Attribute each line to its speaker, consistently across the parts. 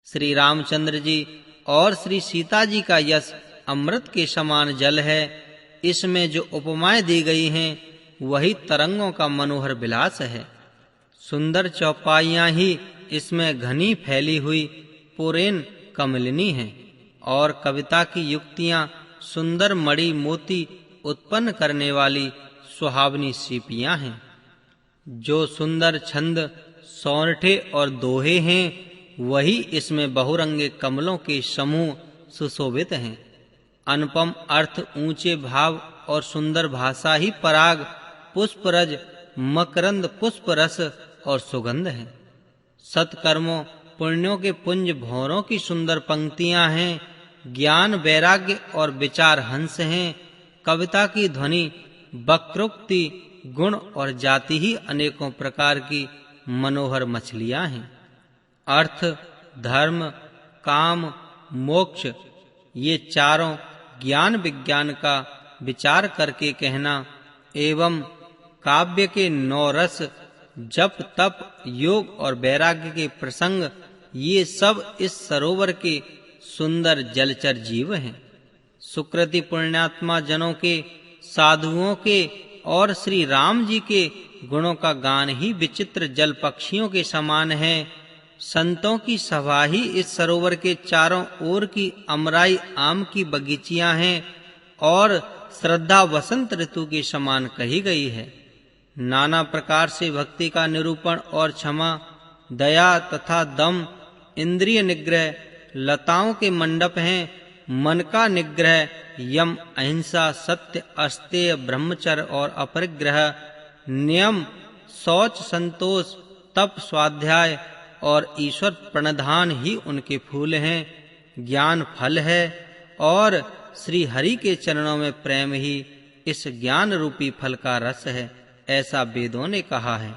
Speaker 1: श्री रामचंद्र जी और श्री सीता जी का यश अमृत के समान जल है। इसमें जो उपमाएं दी गई हैं वही तरंगों का मनोहर विलास है। सुंदर चौपाइयां ही इसमें घनी फैली हुई पुरैन कमलिनी हैं और कविता की युक्तियां सुंदर मणि मोती उत्पन्न करने वाली सुहावनी सीपियां हैं। जो सुंदर छंद, सौरठे और दोहे हैं वही इसमें बहुरंगे कमलों के समूह सुशोभित हैं। अनुपम अर्थ, ऊंचे भाव और सुंदर भाषा ही पराग, पुष्परज, मकरंद, पुष्परस और सुगंध है। सत्कर्मों, पुण्यों के पुंज भौरों की सुंदर पंक्तियां हैं। ज्ञान, वैराग्य और विचार हंस हैं। कविता की ध्वनि, वक्रोक्ति, गुण और जाति ही अनेकों प्रकार की मनोहर मछलियां हैं। अर्थ, धर्म, काम, मोक्ष ये चारों ज्ञान विज्ञान का विचार करके कहना एवं काव्य के 9 रस, जप, तप, योग और वैराग्य के प्रसंग ये सब इस सरोवर के सुंदर जलचर जीव हैं। सुकृति पुण्यात्मा जनों के, साधुओं के और श्री राम जी के गुणों का गान ही विचित्र जल पक्षियों के समान है। संतों की सभा ही इस सरोवर के चारों ओर की अमराई आम की बगीचियां हैं और श्रद्धा वसंत ऋतु के समान कही गई है। नाना प्रकार से भक्ति का निरूपण और क्षमा, दया तथा दम, इंद्रिय निग्रह लताओं के मंडप हैं। मन का निग्रह, यम, अहिंसा, सत्य, अस्तेय, ब्रह्मचर्य और अपरिग्रह, नियम, शौच, संतोष, तप, स्वाध्याय और ईश्वर प्रणधान ही उनके फूल हैं। ज्ञान फल है और श्री हरि के चरणों में प्रेम ही इस ज्ञान रूपी फल का रस है, ऐसा वेदों ने कहा है।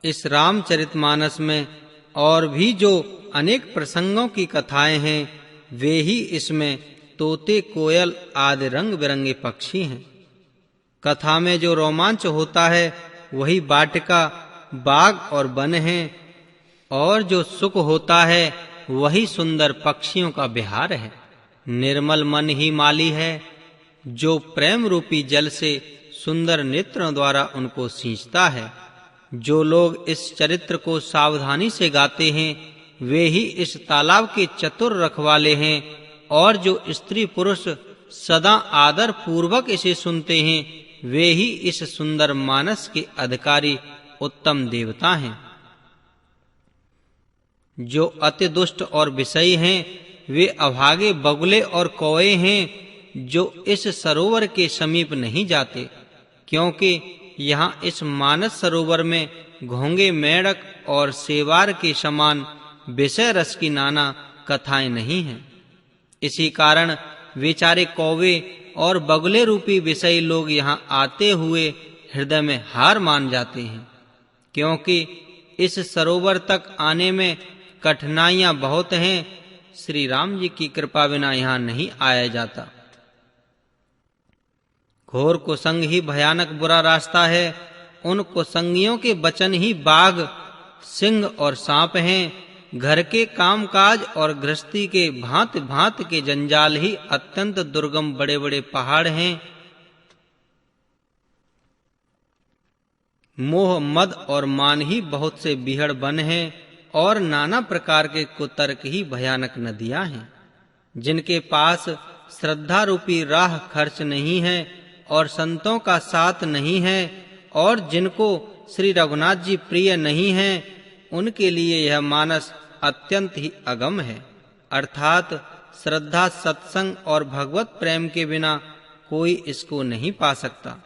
Speaker 1: इस रामचरितमानस में और भी जो अनेक प्रसंगों की कथाएं हैं वे ही इसमें तोते, कोयल आदि रंग बिरंगे पक्षी हैं। कथा में जो रोमांच होता है वही वाटिका, बाग और वन हैं और जो सुख होता है वही सुंदर पक्षियों का विहार है। निर्मल मन ही माली है जो प्रेम रूपी जल से सुंदर नेत्रों द्वारा उनको सींचता है। जो लोग इस चरित्र को सावधानी से गाते हैं वे ही इस तालाब के चतुर रखवाले हैं और जो स्त्री पुरुष सदा आदर पूर्वक इसे सुनते हैं वे ही इस सुंदर मानस के अधिकारी उत्तम देवता हैं। जो अति दुष्ट और विषयी हैं वे अभागे बगुले और कौवे हैं जो इस सरोवर के समीप नहीं जाते, क्योंकि यहाँ इस मानस सरोवर में घोंगे, मेढक और सेवार के समान विषय रस की नाना कथाएं नहीं हैं। इसी कारण बेचारे कौवे और बगुले रूपी विषयी लोग यहाँ आते हुए हृदय में हार मान जाते हैं, क्योंकि इस सरोवर तक आने में कठिनाइयां बहुत हैं। श्री राम जी की कृपा बिना यहाँ नहीं आया जाता। घोर कुसंग ही भयानक बुरा रास्ता है। उन कुसंगियों के वचन ही बाघ, सिंह और सांप हैं। घर के कामकाज और गृहस्थी के भांति भांति के जंजाल ही अत्यंत दुर्गम बड़े बड़े पहाड़ हैं। मोह, मद और मान ही बहुत से बिहड़ वन हैं और नाना प्रकार के कुतर्क ही भयानक नदियां हैं। जिनके पास श्रद्धा रूपी राह खर्च नहीं है और संतों का साथ नहीं है और जिनको श्री रघुनाथ जी प्रिय नहीं हैं उनके लिए यह मानस अत्यंत ही अगम है। अर्थात श्रद्धा, सत्संग और भगवत प्रेम के बिना कोई इसको नहीं पा सकता।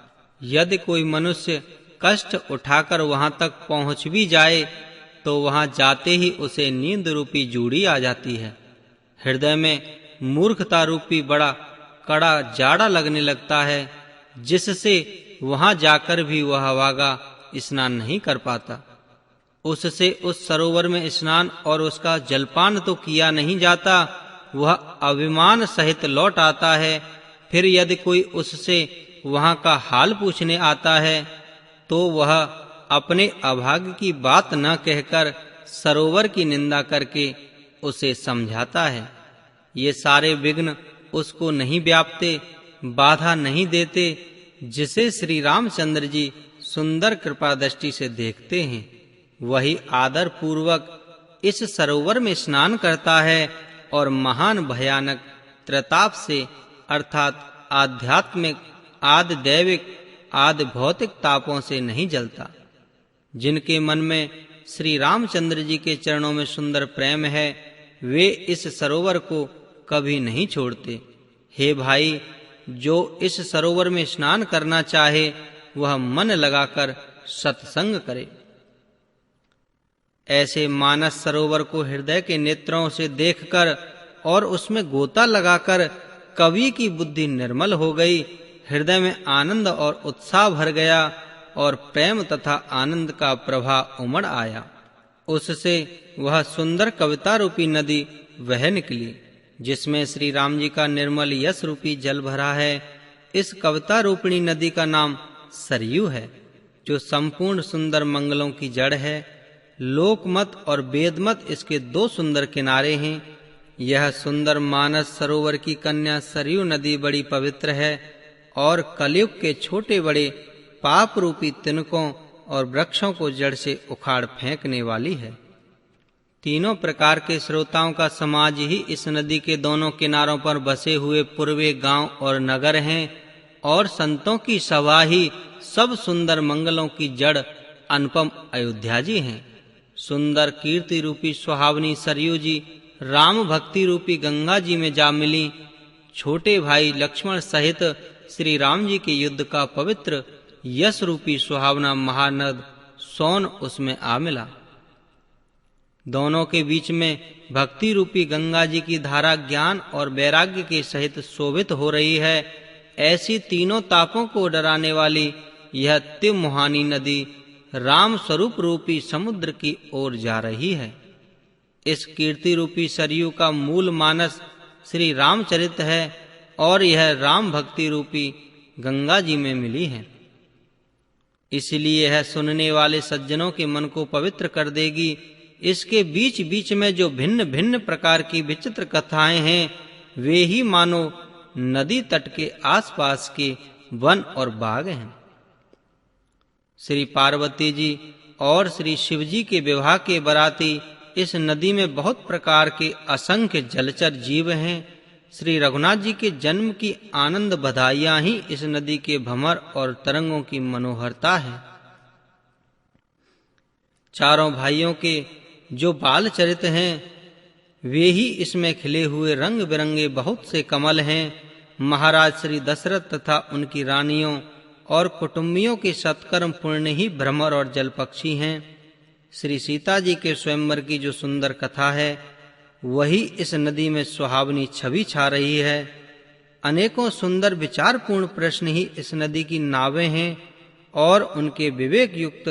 Speaker 1: यदि कोई मनुष्य कष्ट उठाकर वहां तक पहुंच भी जाए तो वहां जाते ही उसे नींद रूपी जूड़ी आ जाती है। हृदय में मूर्खता रूपी बड़ा कड़ा जाड़ा लगने लगता है, जिससे वहां जाकर भी वह अभागा स्नान नहीं कर पाता। उससे उस सरोवर में स्नान और उसका जलपान तो किया नहीं जाता, वह अभिमान सहित लौट आता है। फिर यदि कोई उससे वहां का हाल पूछने आता है तो वह अपने अभाग्य की बात न कहकर सरोवर की निंदा करके उसे समझाता है। ये सारे विघ्न उसको नहीं व्यापते, बाधा नहीं देते, जिसे श्री रामचंद्र जी सुंदर कृपा दृष्टि से देखते हैं। वही आदर पूर्वक इस सरोवर में स्नान करता है और महान भयानक त्रताप से अर्थात आध्यात्मिक, आदि दैविक, आदि भौतिक तापों से नहीं जलता। जिनके मन में श्री रामचंद्र जी के चरणों में सुंदर प्रेम है, वे इस सरोवर को कभी नहीं छोड़ते। हे भाई, जो इस सरोवर में स्नान करना चाहे, वह मन लगाकर सत्संग करे। ऐसे मानस सरोवर को हृदय के नेत्रों से देखकर और उसमें गोता लगाकर कवि की बुद्धि निर्मल हो गई, हृदय में आनंद और उत्साह भर गया और प्रेम तथा आनंद का प्रवाह उमड़ आया। उससे वह सुंदर कविता रूपी नदी वह निकली, जिसमें श्री राम जी का निर्मल यश रूपी जल भरा है। इस कविता रूपिणी नदी का नाम सरयू है, जो संपूर्ण सुंदर मंगलों की जड़ है। लोकमत और वेदमत इसके दो सुंदर किनारे हैं। यह सुंदर मानस सरोवर की कन्या सरयू नदी बड़ी पवित्र है और कलयुग के छोटे बड़े पाप रूपी तिनकों और वृक्षों को जड़ से उखाड़ फेंकने वाली है। तीनों प्रकार के श्रोताओं का समाज ही इस नदी के दोनों किनारों पर बसे हुए पूर्वे गांव और नगर हैं, और संतों की सभा ही सब सुंदर मंगलों की जड़ अनुपम अयोध्या जी हैं। सुंदर कीर्ति रूपी सुहावनी सरयू जी राम भक्ति रूपी गंगा जी में जा मिली। छोटे भाई लक्ष्मण सहित श्री राम जी के युद्ध का पवित्र यश रूपी सुहावना महानद सोन उसमें आ मिला। दोनों के बीच में भक्ति रूपी गंगा जी की धारा ज्ञान और वैराग्य के सहित शोभित हो रही है। ऐसी तीनों तापों को डराने वाली यह तिमुहानी नदी राम स्वरूप रूपी समुद्र की ओर जा रही है। इस कीर्ति रूपी सरयू का मूल मानस श्री रामचरित है और यह राम भक्ति रूपी गंगा जी में मिली है। इसलिए यह सुनने वाले सज्जनों के मन को पवित्र कर देगी। इसके बीच बीच में जो भिन्न भिन्न प्रकार की विचित्र कथाएं हैं, वे ही मानो नदी तट के आसपास के वन और बाग हैं। श्री पार्वती जी और श्री शिव जी के विवाह के बराती इस नदी में बहुत प्रकार के असंख्य जलचर जीव हैं। श्री रघुनाथ जी के जन्म की आनंद बधाइयां ही इस नदी के भंवर और तरंगों की मनोहरता है। चारों भाइयों के जो बाल चरित हैं, वे ही इसमें खिले हुए रंग बिरंगे बहुत से कमल हैं। महाराज श्री दशरथ तथा उनकी रानियों और कुटुंबियों के सत्कर्म पुण्य ही भ्रमर और जलपक्षी हैं। श्री सीता जी के स्वयंवर की जो सुंदर कथा है, वही इस नदी में सुहावनी छवि छा रही है। अनेकों सुंदर विचारपूर्ण प्रश्न ही इस नदी की नावें हैं और उनके विवेक युक्त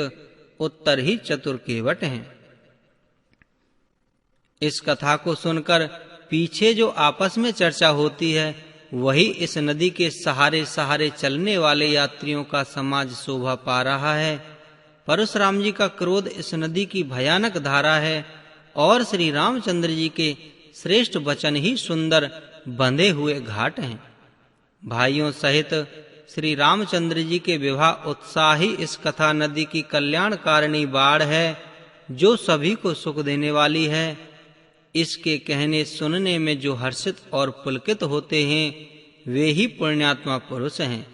Speaker 1: उत्तर ही चतुर केवट हैं। इस कथा को सुनकर पीछे जो आपस में चर्चा होती है, वही इस नदी के सहारे सहारे चलने वाले यात्रियों का समाज शोभा पा रहा है। परशुराम जी का क्रोध इस नदी की भयानक धारा है और श्री रामचंद्र जी के श्रेष्ठ वचन ही सुंदर बंधे हुए घाट हैं। भाइयों सहित श्री रामचंद्र जी के विवाह उत्साह ही इस कथा नदी की कल्याणकारिणी बाढ़ है, जो सभी को सुख देने वाली है। इसके कहने सुनने में जो हर्षित और पुलकित होते हैं, वे ही पुण्यात्मा पुरुष हैं,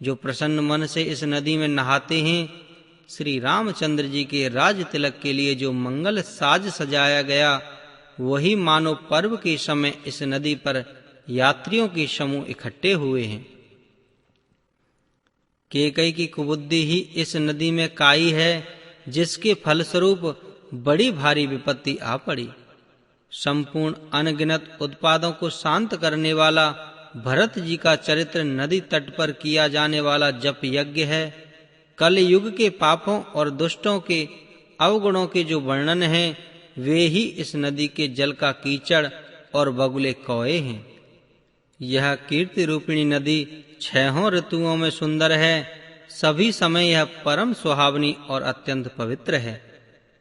Speaker 1: जो प्रसन्न मन से इस नदी में नहाते हैं। श्री रामचंद्र जी के राज तिलक के लिए जो मंगल साज सजाया गया, वही मानो पर्व के समय इस नदी पर यात्रियों के समूह इकट्ठे हुए हैं। कैकेयी की कुबुद्धि ही इस नदी में काई है, जिसके फलस्वरूप बड़ी भारी विपत्ति आ पड़ी। संपूर्ण अनगिनत उत्पादों को शांत करने वाला भरत जी का चरित्र नदी तट पर किया जाने वाला जप यज्ञ है। कल युग के पापों और दुष्टों के अवगुणों के जो वर्णन हैं, वे ही इस नदी के जल का कीचड़ और बगुले कौए हैं। यह कीर्ति रूपिणी नदी 6 ऋतुओं में सुंदर है। सभी समय यह परम सुहावनी और अत्यंत पवित्र है।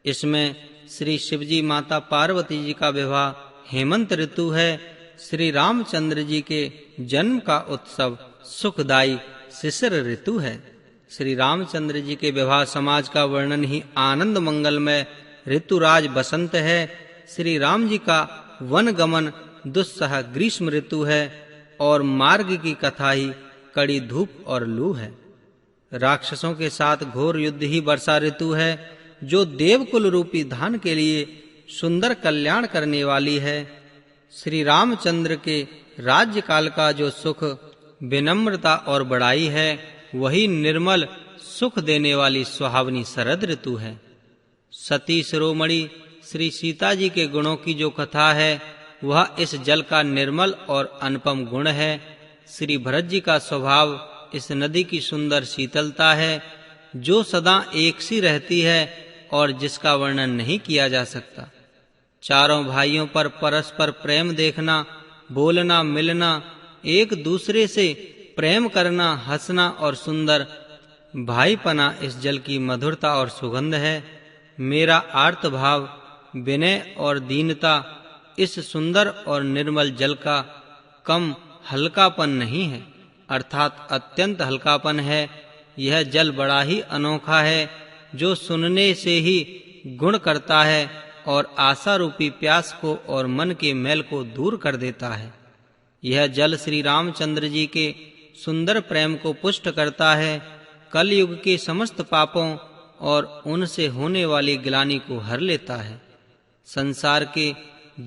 Speaker 1: इसमें श्री शिवजी माता पार्वती जी का विवाह हेमंत ऋतु है। श्री रामचंद्र जी के जन्म का उत्सव सुखदायी शिशिर ऋतु है। श्री रामचंद्र जी के विवाह समाज का वर्णन ही आनंद मंगलमय ऋतुराज बसंत है। श्री राम जी का वन गमन दुस्सह ग्रीष्म ऋतु है और मार्ग की कथा ही कड़ी धूप और लू है। राक्षसों के साथ घोर युद्ध ही वर्षा ऋतु है, जो देवकुल रूपी धान के लिए सुंदर कल्याण करने वाली है। श्री रामचंद्र के राज्य काल का जो सुख, विनम्रता और बड़ाई है, वही निर्मल सुख देने वाली सुहावनी शरद ऋतु है। सती शिरोमणि श्री सीता जी के गुणों की जो कथा है, वह इस जल का निर्मल और अनुपम गुण है। श्री भरत जी का स्वभाव इस नदी की सुंदर शीतलता है, जो सदा एक सी रहती है और जिसका वर्णन नहीं किया जा सकता। चारों भाइयों पर परस्पर प्रेम देखना, बोलना, मिलना, एक दूसरे से प्रेम करना, हंसना और सुंदर भाईपना इस जल की मधुरता और सुगंध है। मेरा आर्त भाव, विनय और दीनता इस सुंदर और निर्मल जल का कम हल्कापन नहीं है, अर्थात अत्यंत हल्कापन है। यह जल बड़ा ही अनोखा है, जो सुनने से ही गुण करता है और आशा रूपी प्यास को और मन के मैल को दूर कर देता है। यह जल श्री रामचंद्र जी के सुंदर प्रेम को पुष्ट करता है, कलयुग के समस्त पापों और उनसे होने वाली ग्लानि को हर लेता है, संसार के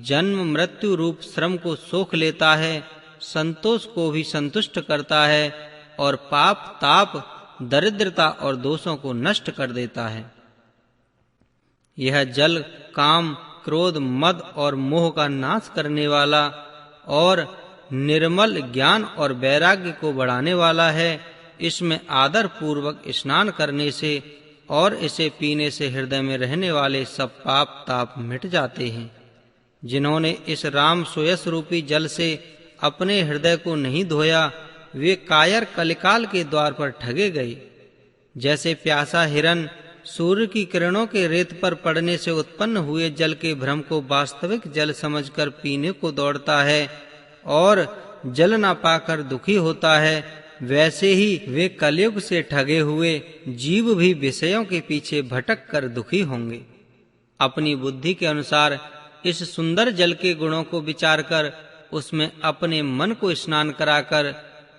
Speaker 1: जन्म मृत्यु रूप श्रम को सोख लेता है, संतोष को भी संतुष्ट करता है और पाप, ताप, दरिद्रता और दोषों को नष्ट कर देता है। यह जल काम, क्रोध, मद और मोह का नाश करने वाला और निर्मल ज्ञान और वैराग्य को बढ़ाने वाला है। इसमें आदर पूर्वक स्नान करने से और इसे पीने से हृदय में रहने वाले सब पाप ताप मिट जाते हैं। जिन्होंने इस राम सोयस रूपी जल से अपने हृदय को नहीं धोया, वे कायर कलिकाल के द्वार पर ठगे गए। जैसे प्यासा हिरन सूर्य की किरणों के रेत पर पड़ने से उत्पन्न हुए जल के भ्रम को वास्तविक जल समझकर पीने को दौड़ता है और जल न पाकर दुखी होता है, वैसे ही वे कलयुग से ठगे हुए जीव भी विषयों के पीछे भटक कर दुखी होंगे। अपनी बुद्धि के अनुसार इस सुंदर जल के गुणों को विचार कर उसमें अपने मन को स्नान कराकर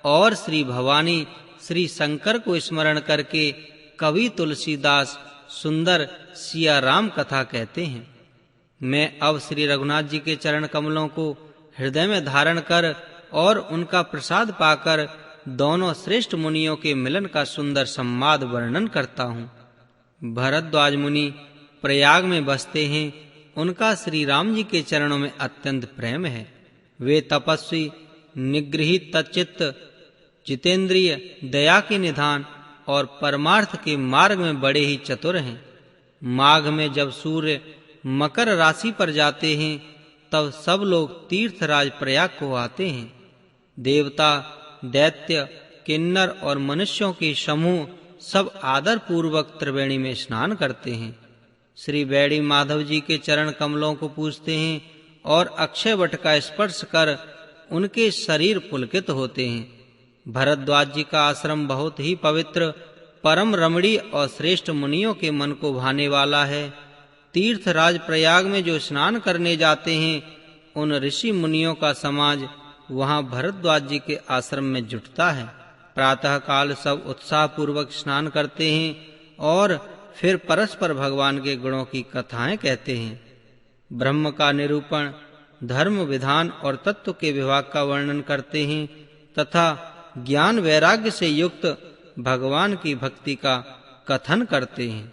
Speaker 1: और श्री भवानी श्री शंकर को स्मरण करके कवि तुलसीदास सुंदर सिया राम कथा कहते हैं। मैं अब श्री रघुनाथ जी के चरण कमलों को हृदय में धारण कर और उनका प्रसाद पाकर दोनों श्रेष्ठ मुनियों के मिलन का सुंदर संवाद वर्णन करता हूँ। भरद्वाज मुनि प्रयाग में बसते हैं, उनका श्री राम जी के चरणों में अत्यंत प्रेम है। वे तपस्वी, निगृहित तच्चित्त, जितेंद्रिय, दया के निधान और परमार्थ के मार्ग में बड़े ही चतुर हैं। माघ में जब सूर्य मकर राशि पर जाते हैं, तब सब लोग तीर्थराज प्रयाग को आते हैं। देवता, दैत्य, किन्नर और मनुष्यों के समूह सब आदर पूर्वक त्रिवेणी में स्नान करते हैं। श्री बैड़ी माधव जी के चरण कमलों को पूजते हैं और अक्षय वट का स्पर्श कर उनके शरीर पुलकित होते हैं। भरद्वाज जी का आश्रम बहुत ही पवित्र, परम रमणीय और श्रेष्ठ मुनियों के मन को भाने वाला है। तीर्थराज प्रयाग में जो स्नान करने जाते हैं, उन ऋषि मुनियों का समाज वहां भरद्वाज जी के आश्रम में जुटता है। प्रातः काल सब उत्साह पूर्वक स्नान करते हैं और फिर परस्पर भगवान के गुणों की कथाएं कहते हैं। ब्रह्म का निरूपण, धर्म विधान और तत्व के विभाग का वर्णन करते हैं तथा ज्ञान वैराग्य से युक्त भगवान की भक्ति का कथन करते हैं।